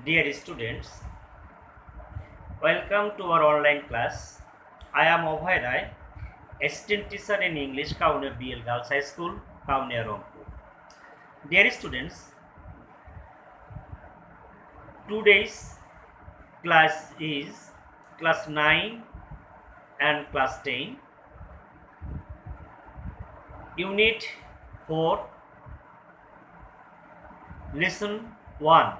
Dear students, welcome to our online class. I am Abhay Rai, assistant teacher in English, Kaunia BL Girls High School, Kaunia, Rampur. Dear students, today's class is class 9 and class 10, Unit 4, Lesson 1.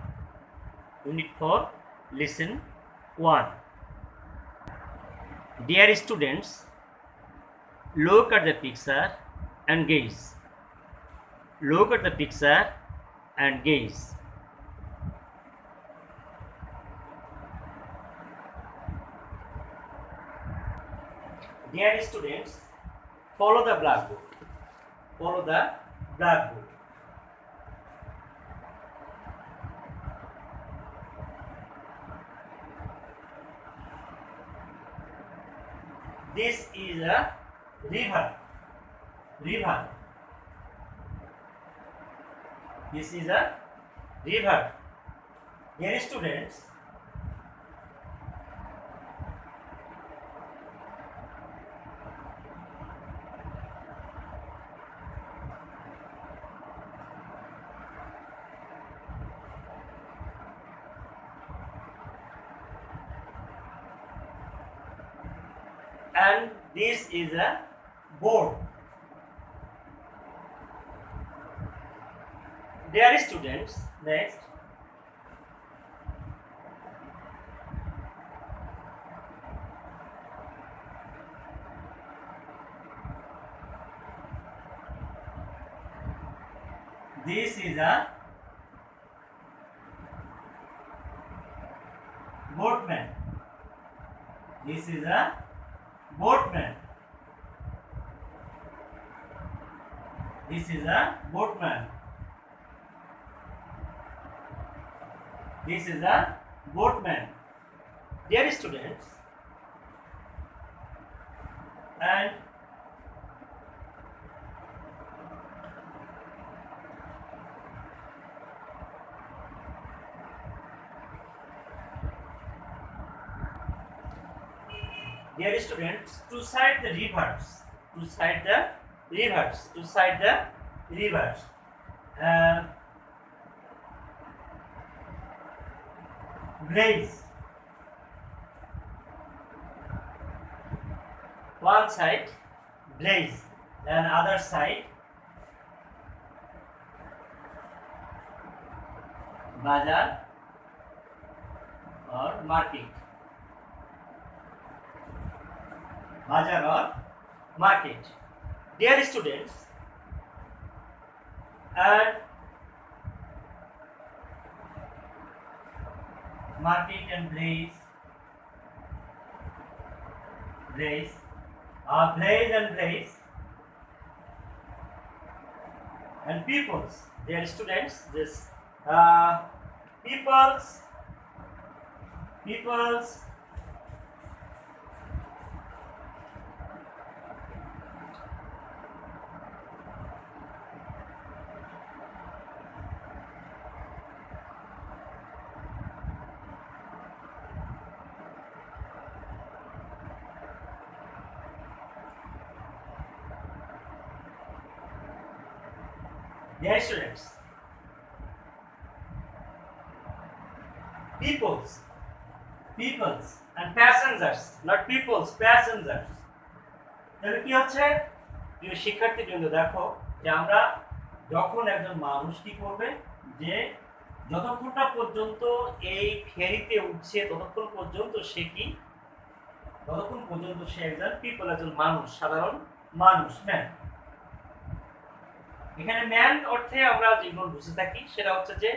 Unit 4, Lesson 1. Dear students, look at the picture and gaze. Look at the picture and gaze. Dear students, follow the blackboard. Follow the blackboard. This is a river. River. This is a river. Dear students, and this is a board. Dear students, next. This is a boatman. This is a boatman. This is a boatman. This is a boatman. Dear students, and dear students, to cite the rivers, to cite the rivers, to cite the rivers. Blaze. One side, blaze, and other side, bazar or market. Bazar or market. Dear students, and market and blaze, blaze, blaze and blaze, and peoples. Dear students, this peoples, dear students, peoples and passengers, not peoples, passengers. তাহলে কি হচ্ছে, প্রিয় শিক্ষার্থীবৃন্দ, দেখো যে আমরা যখন একজন মানুষ কি করবে, যে যতক্ষণটা পর্যন্ত এই ফেরিতে উঠছে ততক্ষণ পর্যন্ত সে কি, ততক্ষণ পর্যন্ত সে একজন পিপল, একজন মানুষ, সাধারণ মানুষ, ম্যান। এখানে ম্যান অর্থে আমরা যেগুলো বুঝে থাকি সেটা হচ্ছে যে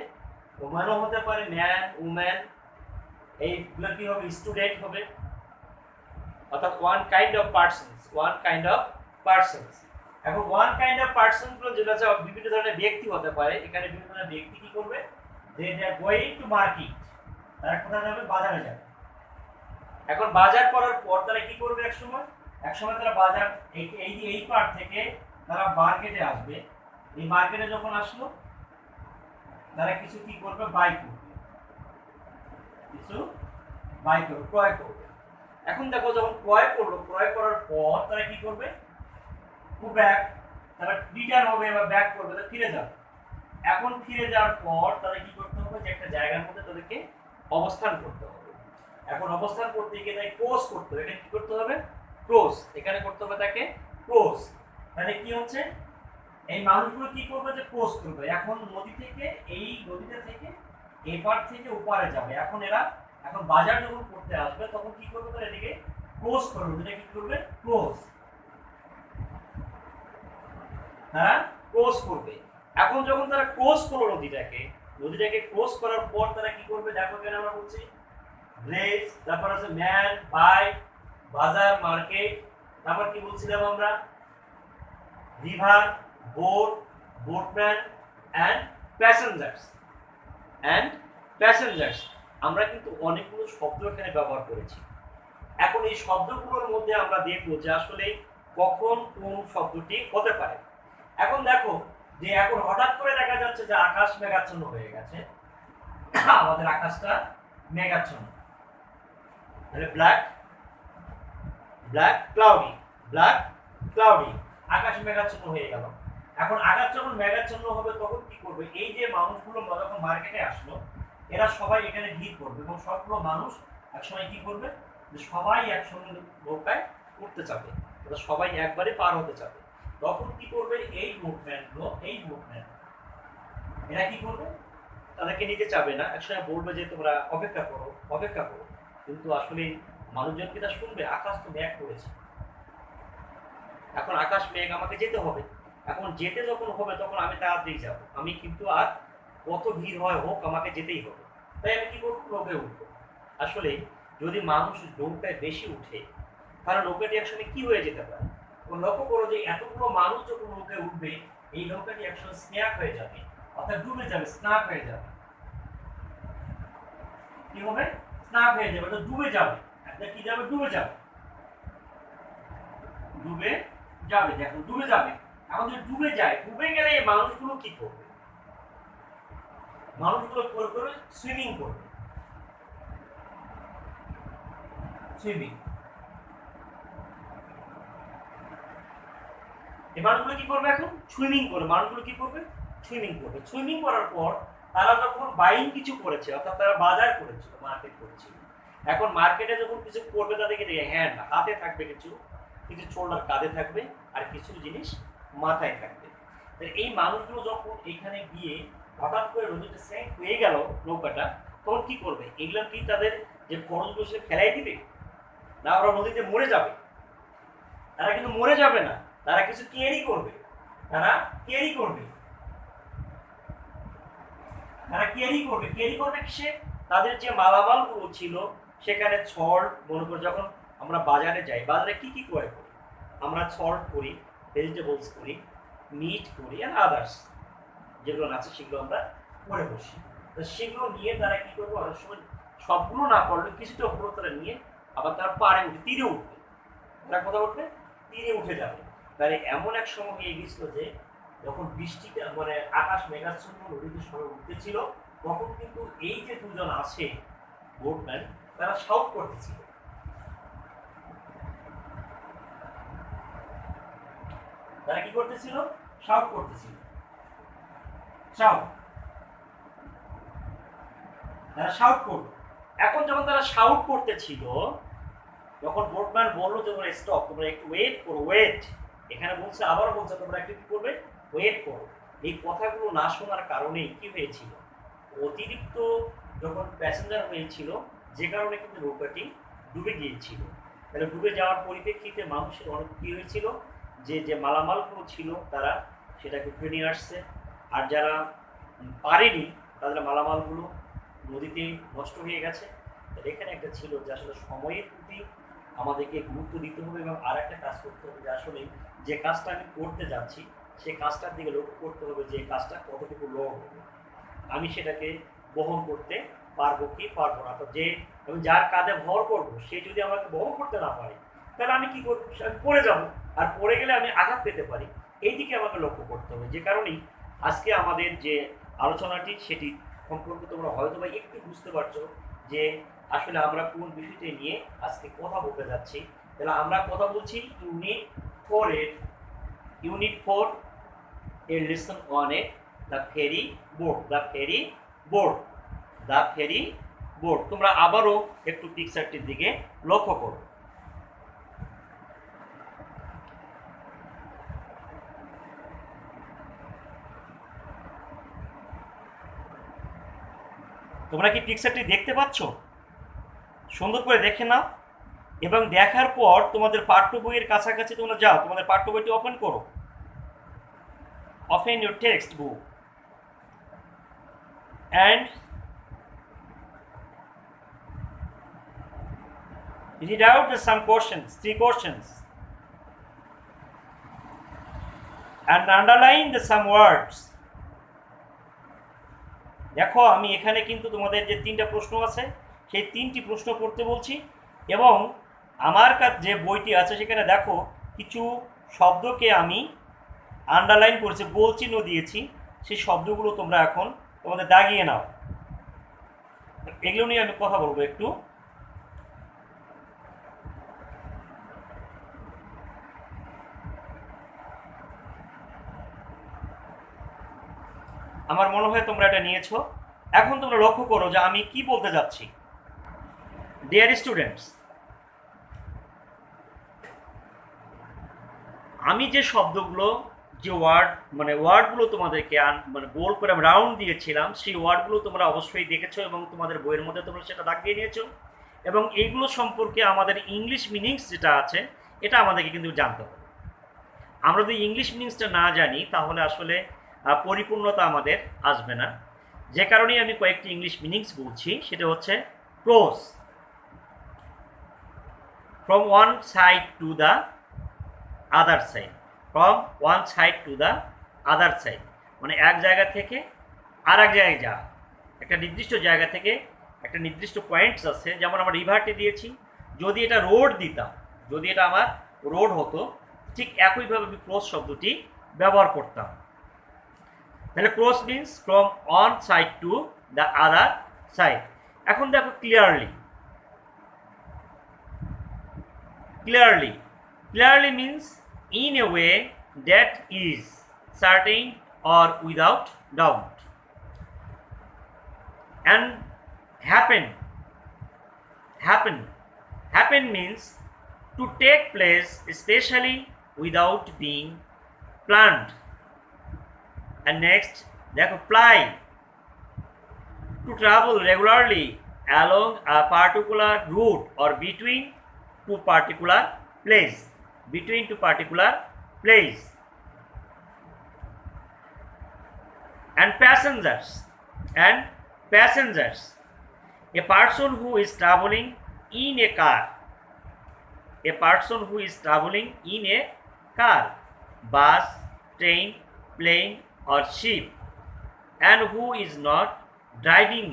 ওম্যানও হতে পারে, ম্যান, উম্যান, এইগুলো কি হবে, স্টুডেন্ট হবে, অর্থাৎ one kind of persons, one kind of persons. এখন ওয়ান কাইন্ড অফ পার্সন গুলো যেটা আছে বিভিন্ন ধরনের ব্যক্তি হতে পারে। এখানে বিভিন্ন ধরনের ব্যক্তি কি করবে, যে দে আর গোয়িং টু মার্কেট, তারা কোথায় যাবে, বাজারে যাবে। এখন বাজার করার পর তারা কি করবে, এক সময় তারা বাজার এই পার্ট থেকে তারা মার্কেটে আসবে। এই মার্কেটে যখন আসলো তারা কিছু কি করবে, বাই করবে। কিছু বাই করবে, ক্রয় করবে। এখন দেখো যখন ক্রয় করলো, ক্রয় করার পর তারা কি করবে, টু ব্যাক, তারা রিটার্ন হবে বা ব্যাক করবে, তারা ফিরে যাবে। এখন ফিরে যাওয়ার পর তারা কি করতে হবে, যে একটা জায়গার মধ্যে তাদেরকে অবস্থান করতে হবে। এখন অবস্থান করতে গিয়ে তাই ক্রস করতে হবে, এখানে কি করতে হবে, ক্রস, এখানে করতে হবে তাকে ক্রস। তাহলে কি হচ্ছে, এই মানুষগুলো কি করবে, যে ক্রস করবে। এখন নদী থেকে, এই নদীতে থেকে এপার থেকে ওপারে যাবে। এখন এরা এখন বাজার যখন করতে আসবে তখন কি করবে, তারা এদিকে ক্রস করবে, এটা কি করবে, ক্রস, তারা ক্রস করবে। এখন যখন তারা ক্রস করলো নদীটাকে ক্রস করার পর তারা কি করবে, দেখো কেন আমরা বলছি প্লেস, তারপর আছে ম্যান, বাই, বাজার, মার্কেট, তারপর কি বলছিলাম আমরা, river, boat, boatman and passengers. আমরা কিন্তু অনেকগুলো শব্দ এখানে ব্যবহার করেছি। এখন এই শব্দগুলোর মধ্যে আমরা দেখবো যে আসলে কখন কোন শব্দটি হতে পারে। এখন দেখো যে এখন হঠাৎ করে দেখা যাচ্ছে যে আকাশ মেঘাচ্ছন্ন হয়ে গেছে, আমাদের আকাশটা মেঘাচ্ছন্ন, তাহলে ব্ল্যাক ক্লাউডি, আকাশ মেঘাচ্ছন্ন হয়ে গেল। এখন আকাশ যখন মেঘাচ্ছন্ন হবে তখন কি করবে, এই যে মানুষগুলো যখন মার্কেটে আসলো এরা সবাই এখানে ভিড় করবে এবং সবগুলো মানুষ একসময় কি করবে, যে সবাই একসঙ্গে নৌকায় উঠতে চাবে, সবাই একবারে পার হতে চাবে। তখন কি করবে, এই মুভমেন্ট এরা কি করবে, তাদেরকে নিতে চাবে না, একসময় বলবে যে তোমরা অপেক্ষা করো। কিন্তু আসলে মানুষজন কি তা শুনবে, আকাশ তো মেঘ করেছে, এখন আকাশ মেঘ, আমাকে যেতে হবে। এখন যেতে যখন হবে তখন আমি তাড়াতাড়ি যাব, আমি কিন্তু আর কত ভিড় হয় হোক আমাকে যেতেই হবে। তাই আমি কি করবো, নৌকায় উঠবো। আসলে যদি মানুষ নৌকায় বেশি উঠে তাহলে নৌকাটি একসময় কি হয়ে যেতে পারে, লক্ষ্য করো যে এতগুলো মানুষ যখন নৌকায় উঠবে এই নৌকাটি একসময় স্ন্যাক হয়ে যাবে, অর্থাৎ ডুবে যাবে, স্নাক হয়ে যাবে। কি হবে, স্নাক হয়ে যাবে, ডুবে যাবে, একটা কি যাবে, ডুবে যাবে। দেখো ডুবে যাবে। এখন যদি ডুবে যায়, ডুবে গেলে এই মানুষগুলো কি করবে, মানুষগুলো করবে সুইমিং করবে, এই মানুষগুলো কি করবে, এখন সুইমিং করার পর তারা যখন বাইং কিছু করেছে, অর্থাৎ তারা বাজার করেছিল, মার্কেট করেছিল। এখন মার্কেটে যখন কিছু করবে তাদেরকে হ্যান্ড হাতে থাকবে, কিছু শোল্ডার কাঁধে থাকবে, আর কিছু জিনিস মাথায় থাকবে। এই মানুষগুলো যখন এখানে গিয়ে হঠাৎ করে নদীতে স্যাঙ্ক হয়ে গেল নৌকাটা, তখন কি করবে, এগুলো কি তাদের যে খরচগুলো সে ফেলাই দিবে না, ওরা নদীতে মরে যাবে? তারা কিন্তু মরে যাবে না, তারা কিছু ক্যারি করবে, কিসে, তাদের যে মালামাল গুলো ছিল সেখানে ছড়, মনে করে যখন আমরা বাজারে যাই, বাজারে কি কি ক্রয় করি, আমরা ছড় করি, ভেজিটেবলস করি, মিট করি, আর আদার্স যেগুলো আছে সেগুলো আমরা করে বসি। তো সেগুলো নিয়ে তারা কি করবো, অনেক সময় সবগুলো না পারলে কিছুটা হলো তারা নিয়ে আবার তারা পাড়ে উঠে, তীরে উঠবে, তারা কোথাও উঠবে, তীরে উঠে যাবে। তাহলে এমন এক সময় হয়ে গেছিল যে যখন বৃষ্টিতে মানে আকাশ মেঘাচ্ছন্ন, নদীতে সবাই উঠতেছিল, তখন কিন্তু এই যে দুজন আছে বোটম্যান, তারা শাউট করতেছিল, তারা কি করতেছিল, শাউট করতেছিল, তারা শাউট করলো। এখন যখন তারা শাউট করতেছিল, যখন বোটম্যান বললো যে তোমরা স্টপ, তোমরা একটু ওয়েট করো, এখানে বলছে, আবারও বলছে তোমরা একটু কি করবে, ওয়েট করো। এই কথাগুলো না শোনার কারণেই কি হয়েছিল, অতিরিক্ত যখন প্যাসেঞ্জার হয়েছিল, যে কারণে কিন্তু নৌকাটি ডুবে গিয়েছিল। তাহলে ডুবে যাওয়ার পরিপ্রেক্ষিতে মানুষের অনেক কি হয়েছিল, যে মালামালগুলো ছিল তারা সেটাকে উঠে নিয়ে আসছে, আর যারা পারেনি তাদের মালামালগুলো নদীতে নষ্ট হয়ে গেছে। এখানে একটা ছিল যে আসলে সময়ের প্রতি আমাদেরকে গুরুত্ব দিতে হবে, এবং আর একটা কাজ করতে হবে, যে আসলে যে কাজটা আমি করতে যাচ্ছি সেই কাজটার দিকে লক্ষ্য করতে হবে, যে কাজটা কতটুকু লোড হবে, আমি সেটাকে বহন করতে পারবো কি পারবো না। তো যে আমি যার কাঁধে ভর করবো সে যদি আমাকে বহন করতে না পারে, তাহলে আমি কি করবো, আমি পড়ে যাবো, আর পড়ে গেলে আমি আঘাত পেতে পারি। এই দিকে আমাকে লক্ষ্য করতে হবে। যে কারণেই আজকে আমাদের যে আলোচনাটি সেটি সম্পর্কে তোমরা হয়তো বা একটু বুঝতে পারছো যে আসলে আমরা কোন বিষয়টি নিয়ে আজকে কথা বলতে যাচ্ছি। তাহলে আমরা কথা বলছি ইউনিট 4 এর লেসন 1 এ দ্য ফেরি বোর্ড। তোমরা আবারও একটু পিকচারটির দিকে লক্ষ্য করো। তোমরা কি পিকচারটি দেখতে পাচ্ছ? সুন্দর করে দেখে নাও এবং দেখার পর তোমাদের পাঠ্য বইয়ের কাছাকাছি তোমরা যাও, তোমাদের পাঠ্য বইটি ওপেন করো। Open your textbook and read out some questions, 3 questions, and underline some words. দেখো আমি এখানে কিন্তু তোমাদের যে 3টা প্রশ্ন আছে সেই 3টি প্রশ্ন পড়তে বলছি এবং আমার কাছে যে বইটি আছে সেখানে দেখো কিছু শব্দকে আমি আন্ডারলাইন করেছি, গোল চিহ্ন দিয়েছি। সেই শব্দগুলো তোমরা এখন তোমাদের দাগিয়ে নাও। এগুলো নিয়ে আমি কথা বলবো একটু। আমার মনে হয় তোমরা এটা নিয়েছো। এখন তোমরা লক্ষ্য করো যে আমি কি বলতে যাচ্ছি। ডিয়ার স্টুডেন্টস, আমি যে শব্দগুলো যে ওয়ার্ডগুলো তোমাদেরকে গোল করে রাউন্ড দিয়েছিলাম সেই ওয়ার্ডগুলো তোমরা অবশ্যই দেখেছো এবং তোমাদের বইয়ের মধ্যে তোমরা সেটা দাগ দিয়ে নিয়েছো এবং এইগুলো সম্পর্কে আমাদের ইংলিশ মিনিংস যেটা আছে এটা আমাদেরকে কিন্তু জানতে হবে। আমরা যদি ইংলিশ মিনিংসটা না জানি তাহলে আসলে পরিপূর্ণতা আমাদের আসবে না। যে কারণেই আমি কয়েকটি ইংলিশ মিনিংস বলছি। সেটা হচ্ছে cross, from one side to the other side, মানে এক জায়গা থেকে আর এক জায়গায় যাওয়া। একটা নির্দিষ্ট জায়গা থেকে একটা নির্দিষ্ট পয়েন্টস আছে, যেমন আমরা রিভারটি দিয়েছি। যদি এটা রোড দিতাম, যদি এটা আমার রোড হতো, ঠিক একইভাবে আমি ক্রস শব্দটি ব্যবহার করতাম। তাহলে cross means from one side to the other side. এখন দেখো clearly means in a way that is certain or without doubt. And happen means to take place, especially without being planned. And next দেখো ply, to travel regularly along a particular route or between two particular place. And passengers, a person who is traveling in a car, bus, train, plane or ship, and who is not driving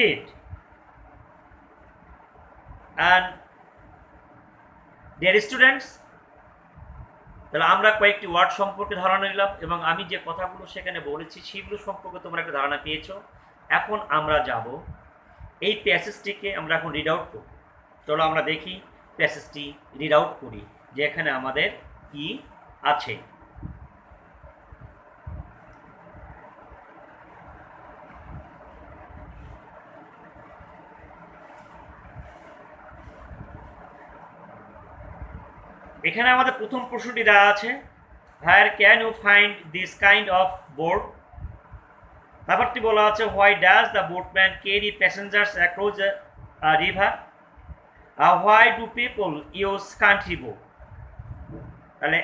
it. And dear students, তাহলে আমরা কয়েকটি word সম্পর্কে ধারণা নিলাম এবং আমি যে কথাগুলো সেখানে বলেছি সেগুলো সম্পর্কে তোমরা একটা ধারণা পেয়েছো। এখন আমরা যাব এই প্যাসেজটিকে আমরা এখন রিড আউট করব। চলো আমরা দেখি প্যাসেজটি রিড আউট করি যে এখানে আমাদের কি আছে। এখানে আমাদের প্রথম প্রশ্নটি দেওয়া আছে, where can you find this kind of boat? ব্যাপারটি বলা আছে, why does the boatman carry passengers across a river? Why do people use country boat? তাহলে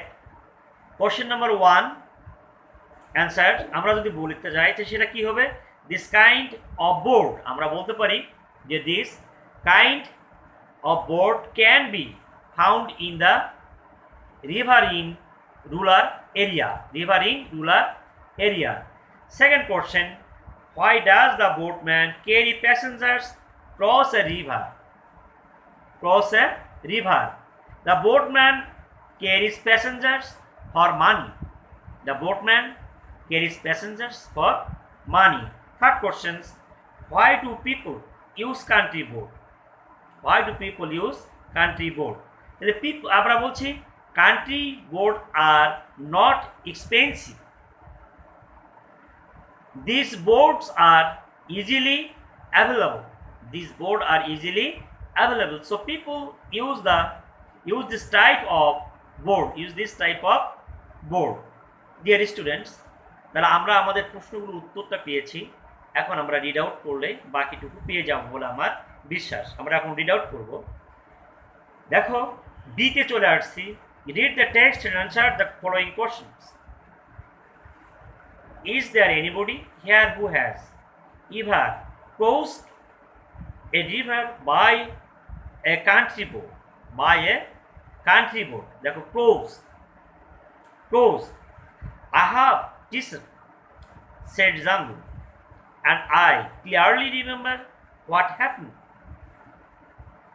কোশ্চেন নাম্বার 1 অ্যান্সার আমরা যদি বলতে যাই তো সেটা কি হবে? দিস কাইন্ড অফ বোট, আমরা বলতে পারি যে this kind of boat can be found in the river in rural area. Second question, why does the boatman carry passengers cross a river? The boatman carries passengers for money. money. Third questions, why do people use country board? Why do people use country board? তাহলে আমরা বলছি country board are not expensive. These boards are easily available. These boards are easily available. So people use this type of board. Use this type of board. Dear students, তাহলে আমরা আমাদের প্রশ্নগুলোর উত্তরটা পেয়েছি। এখন আমরা রিড আউট করলে বাকিটুকু পেয়ে যাব বলে আমার বিশ্বাস। আমরা এখন রিড আউট করব। দেখো বিতে চলে আসছি। Read the text and answer the following questions. Is there anybody here who has ever crossed a river by a country boat? By a country boat. দেখো crossed. I have listened, said Zangu, and I clearly remember what happened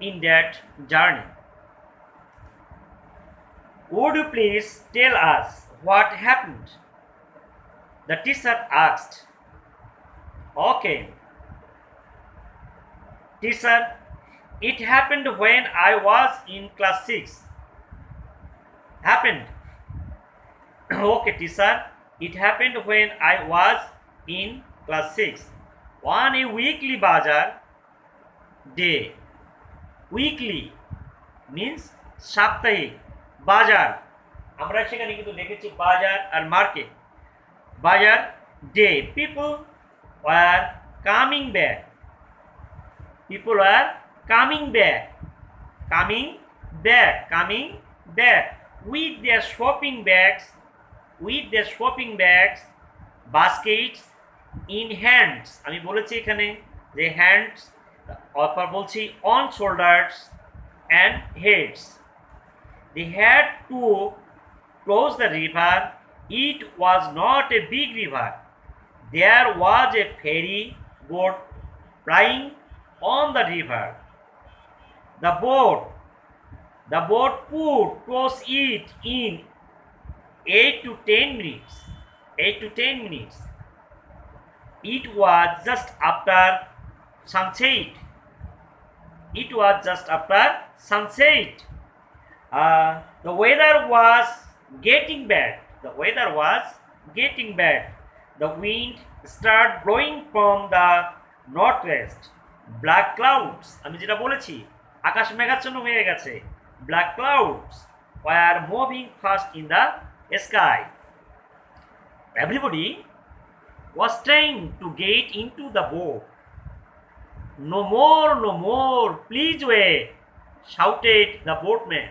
in that journey. Would you please tell us what happened? The teacher asked. Okay. Teacher, it happened when I was in class 6. Happened. Okay, teacher. It happened when I was in class 6. On a weekly bazaar day. Weekly means সাপ্তাহিক বাজার। আমরা সেখানে কিন্তু লিখেছি বাজার আর market. Bazaar day. People were coming back. People were coming back. Coming back with their shopping bags. With their shopping bags, baskets in hands. আমি বলেছি এখানে যে hands অথবা বলছি on shoulders and heads. They had to cross the river. It was not a big river. There was a ferry boat plying on the river. The boat could cross it in 8 to 10 minutes. It was just after sunset. The weather was getting bad. The wind started blowing from the northwest. Black clouds, আমি যেটা বলেছি আকাশ মেঘাচ্ছন্ন হয়ে গেছে। Black clouds were moving fast in the sky. Everybody was trying to get into the boat. No more, please wait, shouted the boatman.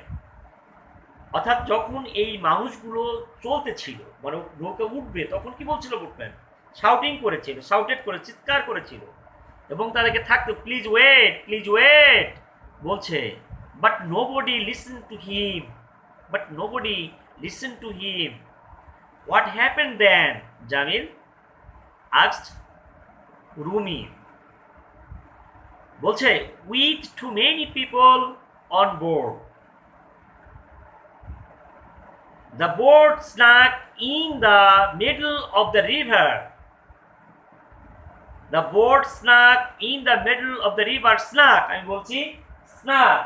অর্থাৎ যখন এই মানুষগুলো চলতেছিল মানে নৌকা উঠবে তখন কি বলছিল বোটম্যান? শাউটিং করেছিল, শাউটেড করে চিৎকার করেছিল এবং তাদেরকে থাকতো প্লিজ ওয়েট বলছে। But nobody listen to him. What happen then? Jamil asked Rumi. বলছে with too many people on board, the boat stuck in the middle of the river. Stuck আমি বলছি স্নাক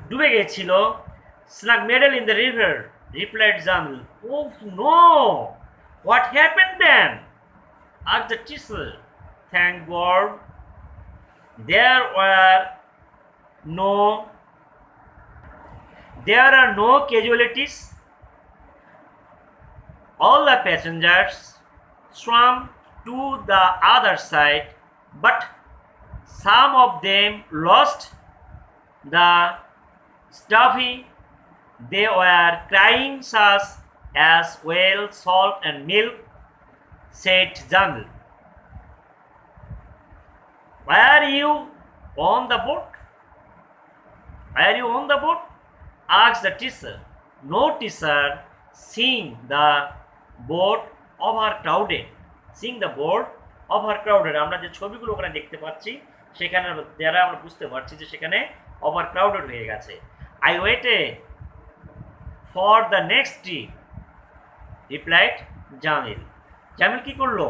ডুবে গেছিল। Stuck middle in the river, replied Jamil. Oh no, what happened then? Asked the teacher. Thank God there are no casualties. All the passengers swam to the other side, but some of them lost the stuffy. They were crying such as well salt and milk, said Jamil. Were you on the boat? Asked the teacher. No, teacher. Seeing the boat overcrowded. আমরা যে ছবিগুলো ওখানে দেখতে পাচ্ছি সেখানে দ্বারা আমরা বুঝতে পারছি যে সেখানে ওভারক্রাউডেড হয়ে গেছে। I waited for the next trip, replied Jamil. Jamil কি করলো?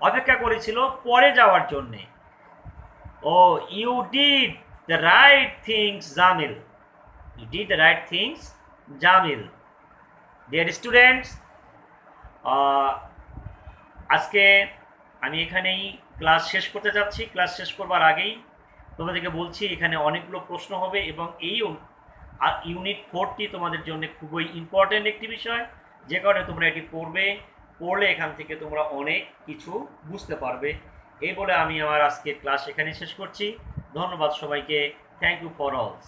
অপেক্ষা করেছিল পরে যাওয়ার জন্যে। Oh you did the right things Jamil, you did the right things Jamil. Dear students, আজকে আমি এখানেই ক্লাস শেষ করতে যাচ্ছি। ক্লাস শেষ করবার আগেই তোমাদেরকে বলছি এখানে অনেকগুলো প্রশ্ন হবে এবং এই ইউনিট 4টি তোমাদের জন্য খুবই ইম্পর্ট্যান্ট একটি বিষয়, যে কারণে তোমরা এটি পড়লে এখান থেকে তোমরা অনেক কিছু বুঝতে পারবে। এই বলে আমি আমার আজকের ক্লাস এখানে শেষ করছি। ধন্যবাদ সবাইকে। থ্যাংক ইউ ফর অলস।